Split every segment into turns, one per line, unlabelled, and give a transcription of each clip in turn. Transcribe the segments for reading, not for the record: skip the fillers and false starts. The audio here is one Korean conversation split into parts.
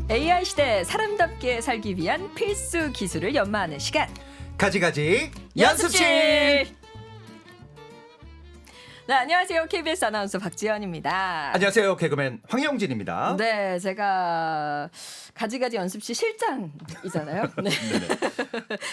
AI 시대 사람답게 살기 위한 필수 기술을 연마하는 시간.
가지가지 연습실.
네, 안녕하세요. KBS 아나운서 박지연입니다.
안녕하세요. 개그맨 황영진입니다.
네, 제가 가지가지 연습실 실장이잖아요. 네.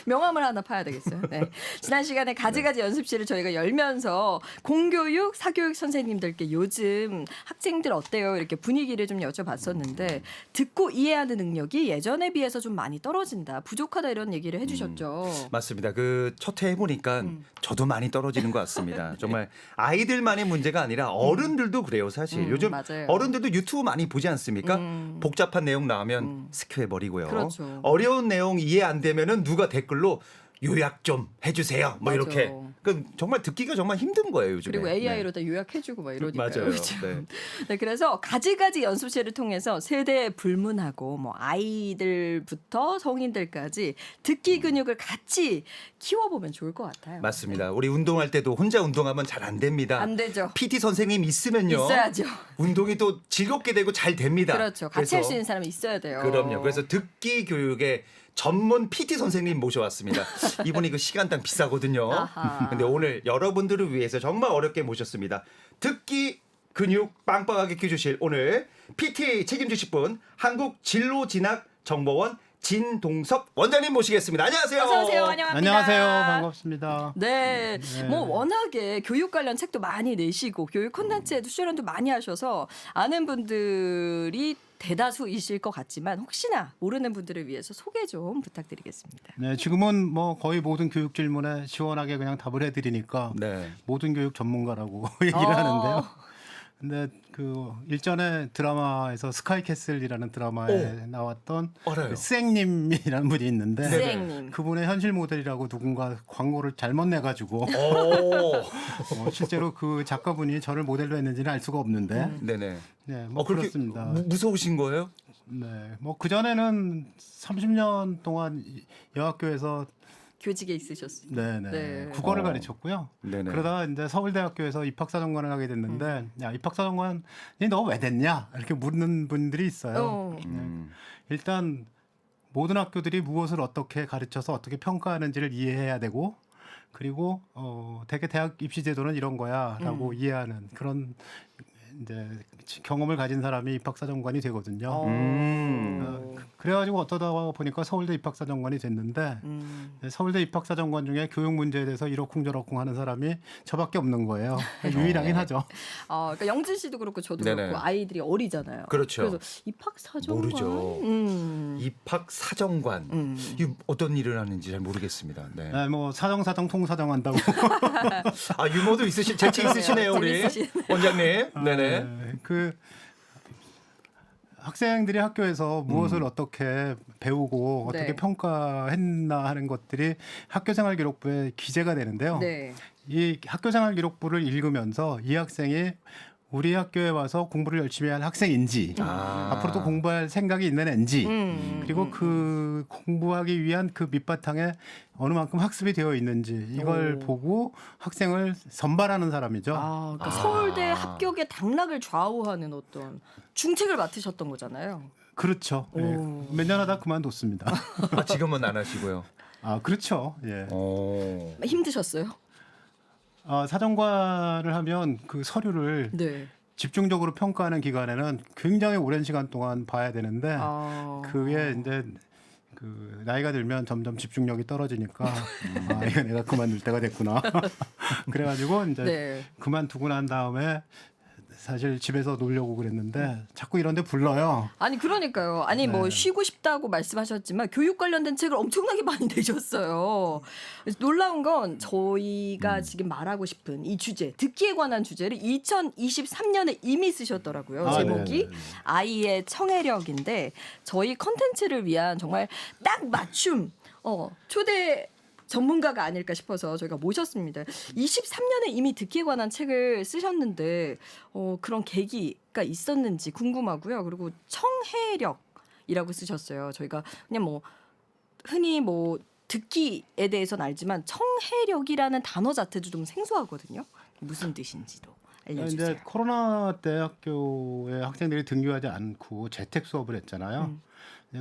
명함을 하나 파야 되겠어요. 네. 지난 시간에 가지가지 연습실을 저희가 열면서 공교육, 사교육 선생님들께 요즘 학생들 어때요? 이렇게 분위기를 좀 여쭤봤었는데 듣고 이해하는 능력이 예전에 비해서 좀 많이 떨어진다, 부족하다 이런 얘기를 해주셨죠.
맞습니다. 그 첫 해 해보니까 저도 많이 떨어지는 것 같습니다. 정말 아이들만의 문제가 아니라 어른들도 그래요. 사실 요즘
맞아요.
어른들도 유튜브 많이 보지 않습니까? 복잡한 내용 나오면 스킵해버리고요.
그렇죠.
어려운 내용 이해 안 되면은 누가 댓글로 요약 좀 해주세요. 뭐
맞아.
이렇게. 그 정말 듣기가 정말 힘든 거예요 요즘에.
그리고 AI로 다 요약해주고 막 이러니까요.
맞아요.
그렇죠?
네.
네, 그래서 가지가지 연습실을 통해서 세대 불문하고 뭐 아이들부터 성인들까지 듣기 근육을 같이 키워보면 좋을 것 같아요.
맞습니다. 우리 운동할 때도 혼자 운동하면 잘 안 됩니다.
안 되죠.
PT 선생님 있으면요.
있어야죠.
운동이 또 즐겁게 되고 잘 됩니다.
그렇죠. 같이 할 수 있는 사람이 있어야 돼요.
그럼요. 그래서 듣기 교육의 전문 PT 선생님 모셔왔습니다. 이분이 그 시간당 비싸거든요.
아하.
근데 오늘 여러분들을 위해서 정말 어렵게 모셨습니다. 듣기 근육 빵빵하게 키워주실 오늘 PT 책임지실 분 한국진로진학정보원 진동섭 원장님 모시겠습니다. 안녕하세요.
어서 오세요. 환영합니다.
안녕하세요. 반갑습니다.
네,
네.
뭐 워낙에 교육 관련 책도 많이 내시고 교육 콘텐츠에도 출연도 많이 하셔서 아는 분들이 대다수이실 것 같지만 혹시나 모르는 분들을 위해서 소개 좀 부탁드리겠습니다.
네, 지금은 뭐 거의 모든 교육 질문에 시원하게 그냥 답을 해드리니까
네.
모든 교육 전문가라고 얘기를 하는데요. 근데 그 일전에 드라마에서 스카이캐슬이라는 드라마에 나왔던
알아요.
그 스앵님이라는 분이 있는데
스앵님.
그분의 현실 모델이라고 누군가 광고를 잘못 내가지고
오.
실제로 그 작가분이 저를 모델로 했는지는 알 수가 없는데
네네.
네, 뭐
그렇게
그렇습니다.
무서우신 거예요?
네, 뭐 그 전에는 30년 동안 여학교에서
교직에 있으셨습니다.
네네
네.
국어를 가르쳤고요.
네네.
그러다가 이제 서울대학교에서 입학사정관을 하게 됐는데 야 입학사정관이 너 왜 됐냐 이렇게 묻는 분들이 있어요.
음.
일단 모든 학교들이 무엇을 어떻게 가르쳐서 어떻게 평가하는지를 이해해야 되고 그리고 대개 대학 입시 제도는 이런 거야라고 이해하는 그런 이제 경험을 가진 사람이 입학사정관이 되거든요. 그래가지고 어떠다 보니까 서울대 입학사정관이 됐는데 서울대 입학사정관 중에 교육 문제에 대해서 이러쿵저러쿵 하는 사람이 저밖에 없는 거예요. 유일하긴 하죠.
그러니까 영진 씨도 그렇고 저도
네네.
그렇고 아이들이 어리잖아요.
그렇죠.
그래서 입학 사정관
모르죠. 입학 사정관 이 어떤 일을 하는지 잘 모르겠습니다. 네.
네, 뭐 사정 통사정 한다고.
아 유머도 있으시 재치 있으시네요 우리
재밌으시네.
원장님. 네네.
네, 그 학생들이 학교에서 무엇을 어떻게 배우고
네.
어떻게 평가했나 하는 것들이 학교생활 기록부에 기재가 되는데요.
네.
이 학교생활 기록부를 읽으면서 이 학생이 우리 학교에 와서 공부를 열심히 할 학생인지 앞으로도 공부할 생각이 있는 애인지 그리고 그 공부하기 위한 그 밑바탕에 어느 만큼 학습이 되어 있는지 이걸 보고 학생을 선발하는 사람이죠.
그러니까 서울대 합격의 당락을 좌우하는 어떤 중책을 맡으셨던 거잖아요.
그렇죠. 예. 몇 년 하다 그만뒀습니다.
아, 지금은 안 하시고요.
아 그렇죠. 예.
힘드셨어요?
사정관을 하면 그 서류를
네.
집중적으로 평가하는 기간에는 굉장히 오랜 시간 동안 봐야 되는데 그게 이제 그 나이가 들면 점점 집중력이 떨어지니까 이거 내가 그만둘 때가 됐구나. 그래가지고 이제
네.
그만두고 난 다음에 사실 집에서 놀려고 그랬는데 자꾸 이런 데 불러요.
아니 그러니까요. 아니 뭐 쉬고 싶다고 말씀하셨지만 교육 관련된 책을 엄청나게 많이 내셨어요. 그래서 놀라운 건 저희가 지금 말하고 싶은 이 주제, 듣기에 관한 주제를 2023년에 이미 쓰셨더라고요. 제목이
네네.
아이의 청해력인데 저희 컨텐츠를 위한 정말 딱 맞춤 초대 전문가가 아닐까 싶어서 저희가 모셨습니다. 23년에 이미 듣기에 관한 책을 쓰셨는데 그런 계기가 있었는지 궁금하고요. 그리고 청해력이라고 쓰셨어요. 저희가 그냥 뭐 흔히 뭐 듣기에 대해서는 알지만 청해력이라는 단어 자체도 좀 생소하거든요. 무슨 뜻인지도 알려주세요.
이제 코로나 때 학교에 학생들이 등교하지 않고 재택 수업을 했잖아요.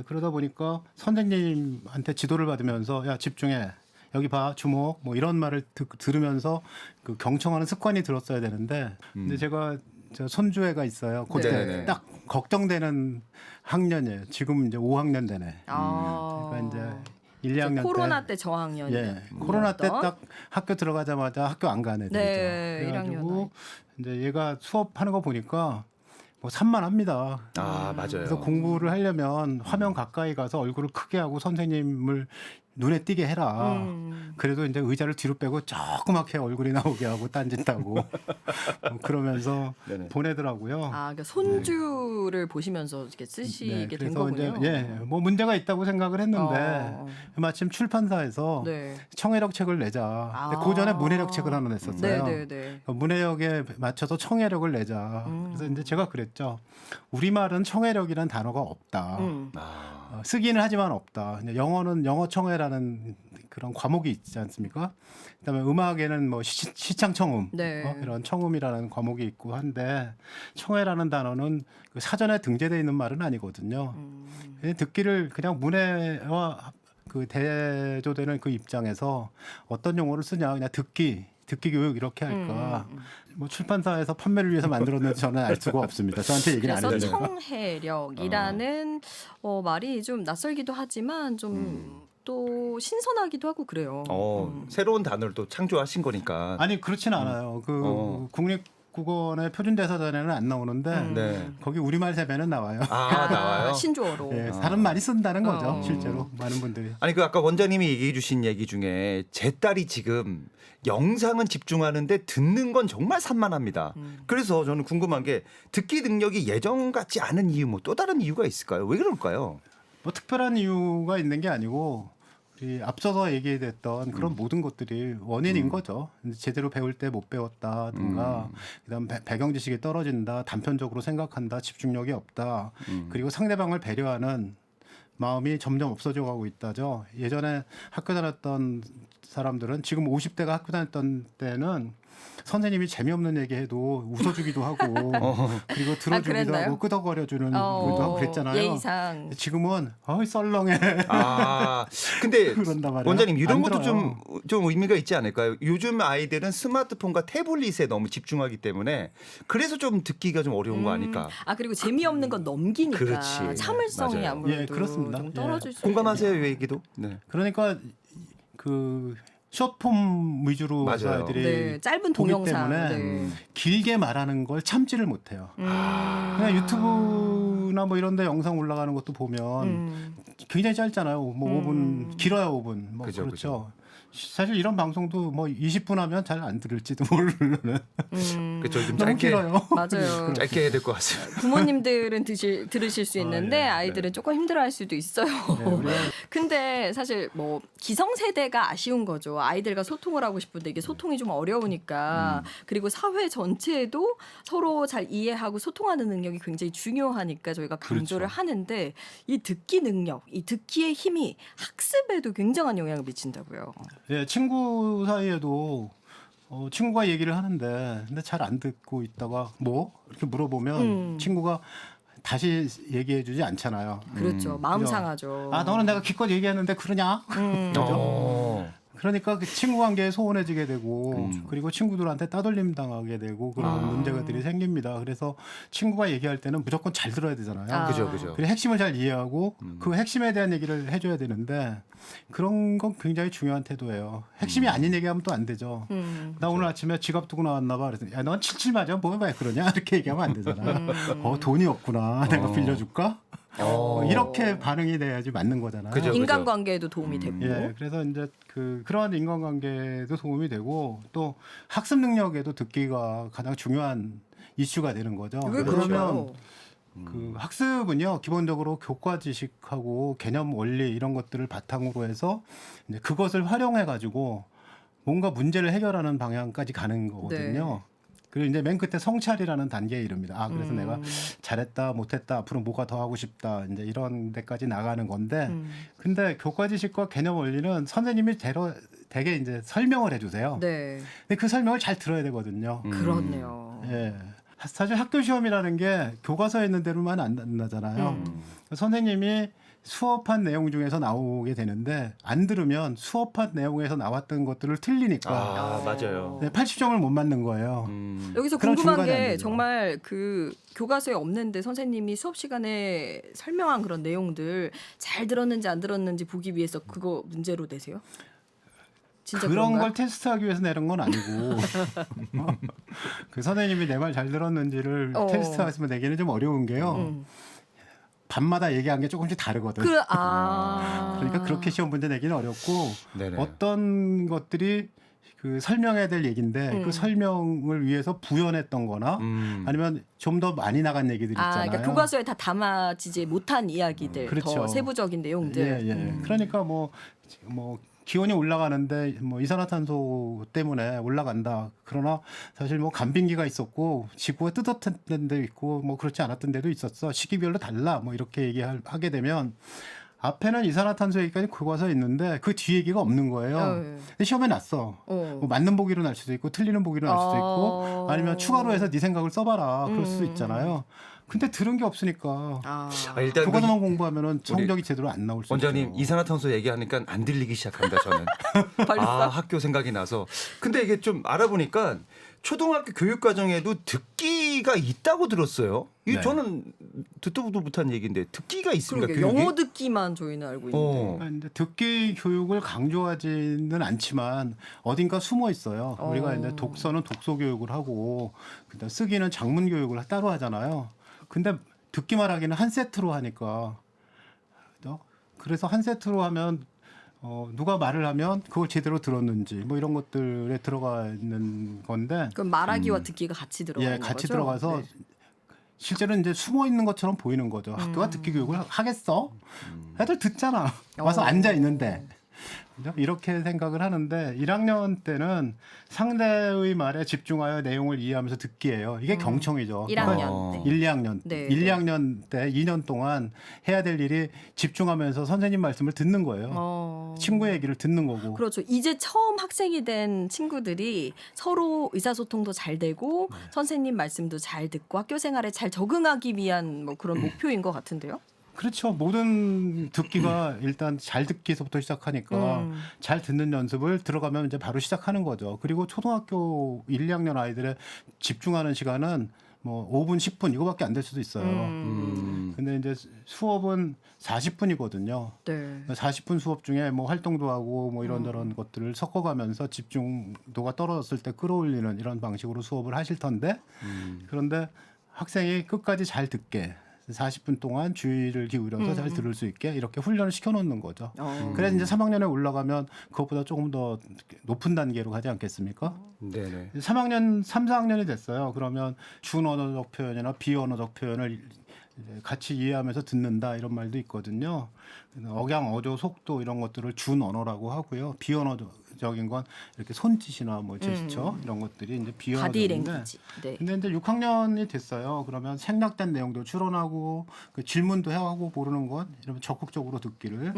그러다 보니까 선생님한테 지도를 받으면서 야 집중해. 여기 봐 주목 뭐 이런 말을 들으면서 그 경청하는 습관이 들었어야 되는데 근데 제가 저 손주애가 있어요. 그때
네네네.
딱 걱정되는 학년이에요. 지금 이제 5학년 되네. 그러니까 이제 1, 2학년
코로나 때 저학년이
예, 코로나 때 딱 학교 들어가자마자 학교 안 가는 애들이죠.
네,
그래가지고 이제 얘가 수업하는 거 보니까 뭐 산만합니다.
아 맞아요.
그래서 공부를 하려면 화면 가까이 가서 얼굴을 크게 하고 선생님을 눈에 띄게 해라. 그래도 이제 의자를 뒤로 빼고 조그맣게 얼굴이 나오게 하고 딴짓하고 뭐 그러면서
네네.
보내더라고요.
아, 그러니까 손주를 보시면서 이렇게 쓰시게 된
그래서
거군요.
이제 뭐 문제가 있다고 생각을 했는데 마침 출판사에서
네.
청해력 책을 내자. 근데 그 전에 문해력 책을 하나 냈었어요.
네.
문해력에 맞춰서 청해력을 내자. 그래서 이제 제가 그랬죠. 우리말은 청해력이라는 단어가 없다. 쓰기는 하지만 없다. 이제 영어는 영어 청해라는 그런 과목이 있지 않습니까? 그다음에 음악에는 뭐 시창청음
네.
이런 청음이라는 과목이 있고 한데 청해라는 단어는 그 사전에 등재되어 있는 말은 아니거든요. 그냥 듣기를 그냥 문해와 그 대조되는 그 입장에서 어떤 용어를 쓰냐 그냥 듣기 교육 이렇게 할까. 뭐 출판사에서 판매를 위해서 만들었는지 저는 알 수가 없습니다. 저한테 얘기는 안
그래서
해주세요.
청해력이라는 말이 좀 낯설기도 하지만 좀 또 신선하기도 하고 그래요.
새로운 단어를 또 창조하신 거니까.
아니 그렇진 않아요. 그 국립국어원의 표준대사전에는 안 나오는데
네.
거기 우리말 세배는 나와요.
아 나와요.
신조어로.
예, 다른 많이 쓴다는 거죠.
어.
실제로 많은 분들이.
아니 그 아까 원장님이 얘기해 주신 얘기 중에 제 딸이 지금 영상은 집중하는데 듣는 건 정말 산만합니다. 그래서 저는 궁금한 게 듣기 능력이 예전 같지 않은 이유 뭐 또 다른 이유가 있을까요? 왜 그럴까요?
뭐 특별한 이유가 있는 게 아니고 우리 앞서서 얘기했던 그런 모든 것들이 원인인 거죠. 제대로 배울 때 못 배웠다든가 그다음 배경 지식이 떨어진다, 단편적으로 생각한다, 집중력이 없다, 그리고 상대방을 배려하는 마음이 점점 없어져 가고 있다죠. 예전에 학교 다녔던 사람들은 지금 50대가 학교 다녔던 때는 선생님이 재미없는 얘기해도 웃어주기도 하고 그리고 들어주기도
그랬나요?
하고 끄덕거려주는 것도 하고 그랬잖아요.
예의상.
지금은 어이 썰렁해.
아 근데
그런단 말이에요.
원장님 이런
안
것도
들어요.
좀 의미가 있지 않을까요? 요즘 아이들은 스마트폰과 태블릿에 너무 집중하기 때문에 그래서 좀 듣기가 좀 어려운 거 아닐까?
아 그리고 재미없는 건 넘기니까
그렇지.
참을성이
맞아요.
아무래도
예, 그렇습니다.
좀
예.
떨어질 수
공감하세요, 이 얘기도? 네.
그러니까 그 숏폼 위주로
맞아요.
해서 애들이
네, 짧은
보기
동영상.
때문에
네.
길게 말하는 걸 참지를 못해요. 그냥 유튜브나 뭐 이런 데 영상 올라가는 것도 보면 굉장히 짧잖아요. 뭐 5분 길어야 5분. 뭐
그죠,
그렇죠. 사실 이런 방송도 뭐 20분 하면 잘 안 들을지도 모르는
그렇죠. 좀
너무
짧게
길어요.
맞아요.
짧게 해야 될 것 같습니다.
부모님들은 들으실 수 있는데
예,
아이들은 조금 힘들어할 수도 있어요. 근데 사실 뭐 기성세대가 아쉬운 거죠. 아이들과 소통을 하고 싶은데 이게 소통이 좀 어려우니까 그리고 사회 전체에도 서로 잘 이해하고 소통하는 능력이 굉장히 중요하니까 저희가 강조를 하는데 이 듣기 능력, 이 듣기의 힘이 학습에도 굉장한 영향을 미친다고요.
예, 친구 사이에도 친구가 얘기를 하는데 근데 잘 안 듣고 있다가 뭐 이렇게 물어보면 친구가 다시 얘기해주지 않잖아요.
그렇죠. 마음
그죠?
상하죠.
아 너는 내가 기껏 얘기했는데 그러냐? 그러니까 그 친구 관계에 소원해지게 되고 그리고 친구들한테 따돌림 당하게 되고 그런 문제가들이 생깁니다. 그래서 친구가 얘기할 때는 무조건 잘 들어야 되잖아요.
그죠.
그리고 핵심을 잘 이해하고 그 핵심에 대한 얘기를 해줘야 되는데 그런 건 굉장히 중요한 태도예요. 핵심이 아닌 얘기하면 또 안 되죠. 나 오늘 아침에 지갑 두고 나왔나 봐. 그래서 야, 넌 77 맞아? 뭐 왜 그러냐? 이렇게 얘기하면 안 되잖아. 돈이 없구나. 내가 빌려줄까? 이렇게 반응이 돼야지 맞는 거잖아요.
그죠.
인간관계에도 도움이 되고.
예, 그래서 이제 그러한 인간관계도 도움이 되고 또 학습 능력에도 듣기가 가장 중요한 이슈가 되는 거죠.
왜
그러면
그러죠?
그 학습은요 기본적으로 교과 지식하고 개념 원리 이런 것들을 바탕으로 해서 이제 그것을 활용해 가지고 뭔가 문제를 해결하는 방향까지 가는 거거든요. 그리고 이제 맨 끝에 성찰이라는 단계에 이릅니다. 아 그래서 내가 잘했다 못했다 앞으로 뭐가 더 하고 싶다 이제 이런 데까지 나가는 건데 근데 교과 지식과 개념 원리는 선생님이 되게 이제 설명을 해주세요.
네.
근데 그 설명을 잘 들어야 되거든요.
그렇네요.
예. 사실 학교 시험이라는 게 교과서에 있는 대로만 안 나잖아요. 선생님이 수업한 내용 중에서 나오게 되는데 안 들으면 수업한 내용에서 나왔던 것들을 틀리니까
아, 맞아요.
네, 80점을 못 맞는 거예요.
여기서
그럼
궁금한
중간에 안
게
되죠.
정말 그 교과서에 없는데 선생님이 수업 시간에 설명한 그런 내용들 잘 들었는지 안 들었는지 보기 위해서 그거 문제로 내세요? 진짜
그런
그런가요?
걸 테스트하기 위해서 내는 건 아니고 그 선생님이 내 말 잘 들었는지를 테스트하시면 내기는 좀 어려운 게요. 밤마다 얘기한 게 조금씩 다르거든. 그러니까 그렇게 시험 문제 내기는 어렵고
네네.
어떤 것들이 그 설명해야 될 얘기인데 그 설명을 위해서 부연했던 거나 아니면 좀 더 많이 나간 얘기들 있잖아요.
그러니까 교과서에 다 담아지지 못한 이야기들,
그렇죠.
더 세부적인 내용들.
예. 그러니까 뭐 기온이 올라가는데 뭐 이산화탄소 때문에 올라간다. 그러나 사실 뭐 간빙기가 있었고 지구가 뜨뜻한 데도 있고 뭐 그렇지 않았던 데도 있었어. 시기별로 달라. 뭐 이렇게 얘기하게 되면 앞에는 이산화탄소 얘기까지 교과서에 있는데 그 뒤 얘기가 없는 거예요. 근데 시험에 났어. 뭐 맞는 보기로 날 수도 있고 틀리는 보기로 날 수도 있고 아니면 추가로 해서 네 생각을 써봐라. 그럴 수도 있잖아요. 근데 들은 게 없으니까
일단
교과서만 공부하면은 성적이 제대로 안 나올 수
원장님
있죠.
이산화탄소 얘기하니까 안 들리기 시작합니다. 저는.
벌써?
학교 생각이 나서. 근데 이게 좀 알아보니까 초등학교 교육 과정에도 듣기가 있다고 들었어요. 이게
네.
저는 듣도 보도 못한 얘기인데 듣기가 있습니까?
그러게,
교육이?
영어 듣기만 저희는 알고 있는데.
근데 듣기 교육을 강조하지는 않지만 어딘가 숨어 있어요. 우리가 이제 독서는 독서 교육을 하고 그다음 쓰기는 작문 교육을 따로 하잖아요. 근데 듣기만 하기는 한 세트로 하니까 그래서 한 세트로 하면 누가 말을 하면 그걸 제대로 들었는지 뭐 이런 것들에 들어가 있는 건데
그럼 말하기와 듣기가 같이 들어가는 거죠?
같이 들어가서
네.
실제로 이제 숨어 있는 것처럼 보이는 거죠. 학교가 듣기 교육을 하겠어? 애들 듣잖아. 와서 앉아 있는데. 이렇게 생각을 하는데 1학년 때는 상대의 말에 집중하여 내용을 이해하면서 듣기예요. 이게 경청이죠.
1학년 때.
1, 2학년
네,
1, 2학년 때 2년 동안 해야 될 일이 집중하면서 선생님 말씀을 듣는 거예요. 친구의 얘기를 듣는 거고.
그렇죠. 이제 처음 학생이 된 친구들이 서로 의사소통도 잘 되고 선생님 말씀도 잘 듣고 학교 생활에 잘 적응하기 위한 뭐 그런 목표인 것 같은데요.
그렇죠. 모든 듣기가 일단 잘 듣기에서부터 시작하니까 잘 듣는 연습을 들어가면 이제 바로 시작하는 거죠. 그리고 초등학교 1, 2학년 아이들의 집중하는 시간은 뭐 5분, 10분 이거밖에 안 될 수도 있어요. 근데 이제 수업은 40분이거든요.
네.
40분 수업 중에 뭐 활동도 하고 뭐 이런저런 것들을 섞어가면서 집중도가 떨어졌을 때 끌어올리는 이런 방식으로 수업을 하실 텐데 그런데 학생이 끝까지 잘 듣게 40분 동안 주의를 기울여서 잘 들을 수 있게 이렇게 훈련을 시켜놓는 거죠. 그래서 이제 3학년에 올라가면 그것보다 조금 더 높은 단계로 가지 않겠습니까?
네네.
3학년, 3, 4학년이 됐어요. 그러면 준언어적 표현이나 비언어적 표현을 이제 같이 이해하면서 듣는다 이런 말도 있거든요. 억양, 어조, 속도 이런 것들을 준언어라고 하고요. 비언어적인 건 이렇게 손짓이나 뭐 제스처 이런 것들이 이제
바디
비언어적인데.
랭귀지. 네.
근데 이제 6학년이 됐어요. 그러면 생략된 내용도 추론하고 그 질문도 해하고 모르는 것 이러면 적극적으로 듣기를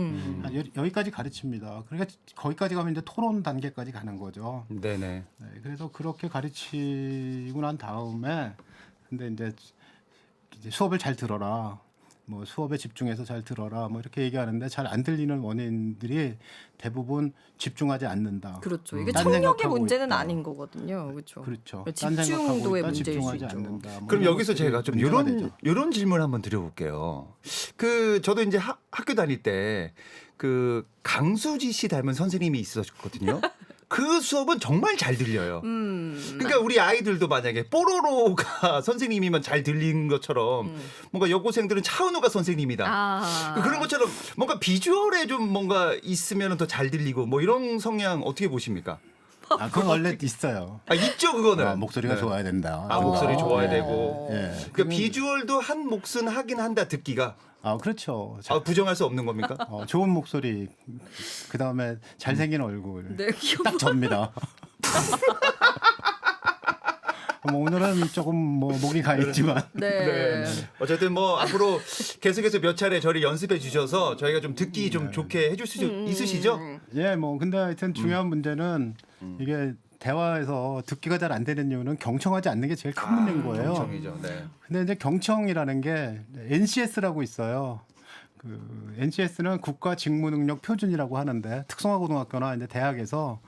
여기까지 가르칩니다. 그러니까 거기까지 가면 이제 토론 단계까지 가는 거죠.
네네.
네, 그래서 그렇게 가르치고 난 다음에 근데 이제 수업을 잘 들어라. 뭐 수업에 집중해서 잘 들어라. 뭐 이렇게 얘기하는데 잘 안 들리는 원인들이 대부분 집중하지 않는다.
그렇죠. 이게
딴
청력의
생각하고
문제는
있다.
아닌 거거든요. 그렇죠.
그렇죠.
집중도의
딴 생각하고 있다,
문제일 수
집중하지
있죠.
않는다. 뭐
그럼
이런
여기서
것들이
제가 좀
문제가 되죠.
이런 질문 한번 드려볼게요. 그 저도 이제 학교 다닐 때 그 강수지 씨 닮은 선생님이 있었거든요. 그 수업은 정말 잘 들려요. 그러니까 우리 아이들도 만약에 뽀로로가 선생님이면 잘 들리는 것처럼 뭔가 여고생들은 차은우가 선생님이다. 그런 것처럼 뭔가 비주얼에 좀 뭔가 있으면 더 잘 들리고 뭐 이런 성향 어떻게 보십니까?
그건 원래 있어요.
있죠 그거는.
목소리가
네.
좋아야 된다.
목소리 좋아야
네.
되고.
예.
그러니까 비주얼도 한 몫은 하긴 한다 듣기가.
그렇죠.
부정할 수 없는 겁니까?
좋은 목소리, 그 다음에 잘생긴 얼굴,
네, 귀여워.
딱 접니다. 뭐 오늘은 조금 뭐 목이 가 있지만,
네.
어쨌든 뭐 앞으로 계속해서 몇 차례 저를 연습해 주셔서 저희가 좀 듣기 좀 좋게 해줄 수 있으시죠?
예, 뭐 근데 하여튼 중요한 문제는 이게 대화에서 듣기가 잘 안 되는 이유는 경청하지 않는 게 제일 큰 문제인 거예요.
경청이죠. 네.
근데 이제 경청이라는 게 NCS라고 있어요. 그 NCS는 국가 직무 능력 표준이라고 하는데 특성화 고등학교나 이제 대학에서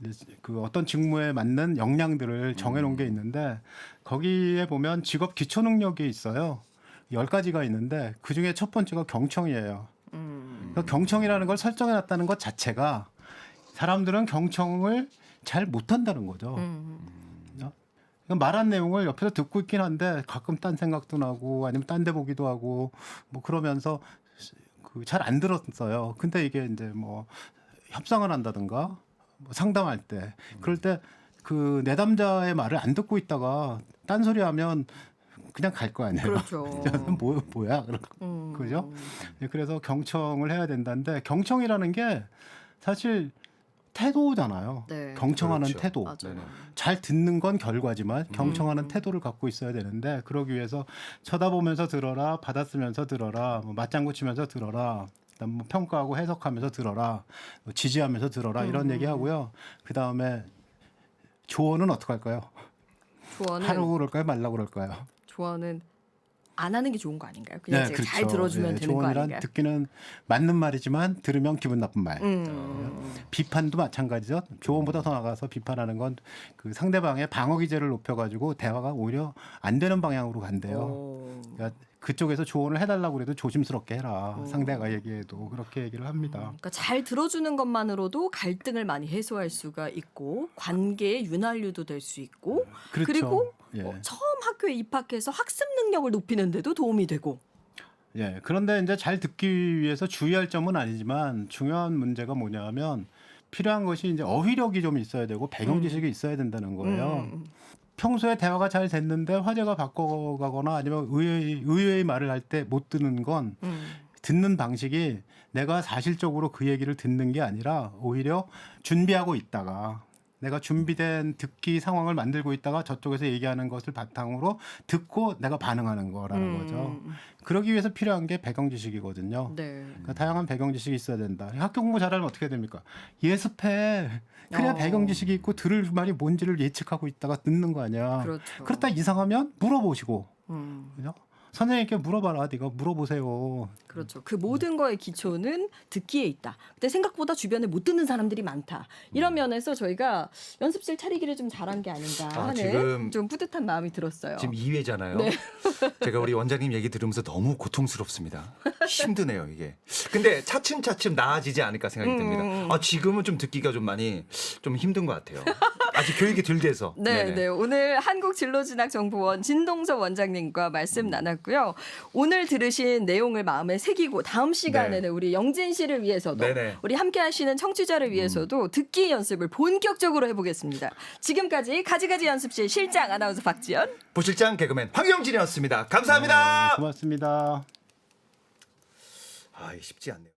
이제 그 어떤 직무에 맞는 역량들을 정해놓은 게 있는데 거기에 보면 직업 기초 능력이 있어요. 10가지가 있는데 그 중에 첫 번째가 경청이에요. 그러니까 경청이라는 걸 설정해놨다는 것 자체가 사람들은 경청을 잘 못한다는 거죠. 그러니까 말한 내용을 옆에서 듣고 있긴 한데 가끔 딴 생각도 나고 아니면 딴 데 보기도 하고 뭐 그러면서 그 잘 안 들었어요. 근데 이게 이제 뭐 협상을 한다든가 뭐 상담할 때 그럴 때 그 내담자의 말을 안 듣고 있다가 딴소리 하면 그냥 갈 거 아니에요.
그렇죠.
뭐야? 그죠? 네, 그래서 경청을 해야 된다는데 경청이라는 게 사실 태도잖아요.
네.
경청하는
그렇죠.
태도.
맞아요.
네네.
잘 듣는 건 결과지만 경청하는 태도를 갖고 있어야 되는데 그러기 위해서 쳐다보면서 들어라, 받아쓰면서 들어라, 뭐 맞장구 치면서 들어라, 그다음 뭐 평가하고 해석하면서 들어라, 뭐 지지하면서 들어라 이런 얘기하고요. 그 다음에 조언은 어떻게 할까요?
조언은
하라고 그럴까요, 말라고 그럴까요?
조언은 안 하는 게 좋은 거 아닌가요? 그냥 이제 잘
그렇죠.
들어주면 되는 거
조언이란
아닌가요?
듣기는 맞는 말이지만 들으면 기분 나쁜 말.
음.
비판도 마찬가지죠. 조언보다 더 나가서 비판하는 건 그 상대방의 방어 기제를 높여가지고 대화가 오히려 안 되는 방향으로 간대요.
오.
그러니까 그쪽에서 조언을 해달라고 그래도 조심스럽게 해라. 상대가 얘기해도 그렇게 얘기를 합니다.
그러니까 잘 들어주는 것만으로도 갈등을 많이 해소할 수가 있고 관계의 윤활유도 될 수 있고
그렇죠.
그리고
예.
처음 학교에 입학해서 학습 능력을 높이는 데도 도움이 되고
예. 그런데 이제 잘 듣기 위해서 주의할 점은 아니지만 중요한 문제가 뭐냐면 필요한 것이 이제 어휘력이 좀 있어야 되고 배경 지식이 있어야 된다는 거예요. 평소에 대화가 잘 됐는데 화제가 바꿔가거나 아니면 의외의 말을 할 때 못 듣는 건 듣는 방식이 내가 사실적으로 그 얘기를 듣는 게 아니라 오히려 준비하고 있다가 내가 준비된 듣기 상황을 만들고 있다가 저쪽에서 얘기하는 것을 바탕으로 듣고 내가 반응하는 거라는 거죠. 그러기 위해서 필요한 게 배경 지식이거든요.
네.
그러니까 다양한 배경 지식이 있어야 된다. 학교 공부 잘하면 어떻게 됩니까? 예습해. 그래야 배경 지식이 있고 들을 말이 뭔지를 예측하고 있다가 듣는 거 아니야.
그렇죠.
그렇다 이상하면 물어보시고.
음.
그죠? 선생님께 물어봐라. 네가 물어보세요.
그렇죠. 그 모든 거의 기초는 듣기에 있다. 근데 생각보다 주변에 못 듣는 사람들이 많다. 이런 면에서 저희가 연습실 차리기를 좀 잘한 게 아닌가 하는
지금
좀 뿌듯한 마음이 들었어요.
지금 2회잖아요.
네.
제가 우리 원장님 얘기 들으면서 너무 고통스럽습니다. 힘드네요, 이게. 근데 차츰차츰 나아지지 않을까 생각이 듭니다. 지금은 좀 듣기가 좀 많이 좀 힘든 것 같아요. 아직 교육이 덜 돼서.
네,
네네.
네. 오늘 한국진로진학정보원 진동서 원장님과 말씀 나눴고요. 오늘 들으신 내용을 마음에 새기고 다음 시간에는
네.
우리 영진 씨를 위해서도
네네.
우리 함께 하시는 청취자를 위해서도 듣기 연습을 본격적으로 해보겠습니다. 지금까지 가지가지 연습실 실장 아나운서 박지연.
부실장 개그맨 황영진이었습니다. 감사합니다.
네, 고맙습니다.
아, 쉽지 않네요.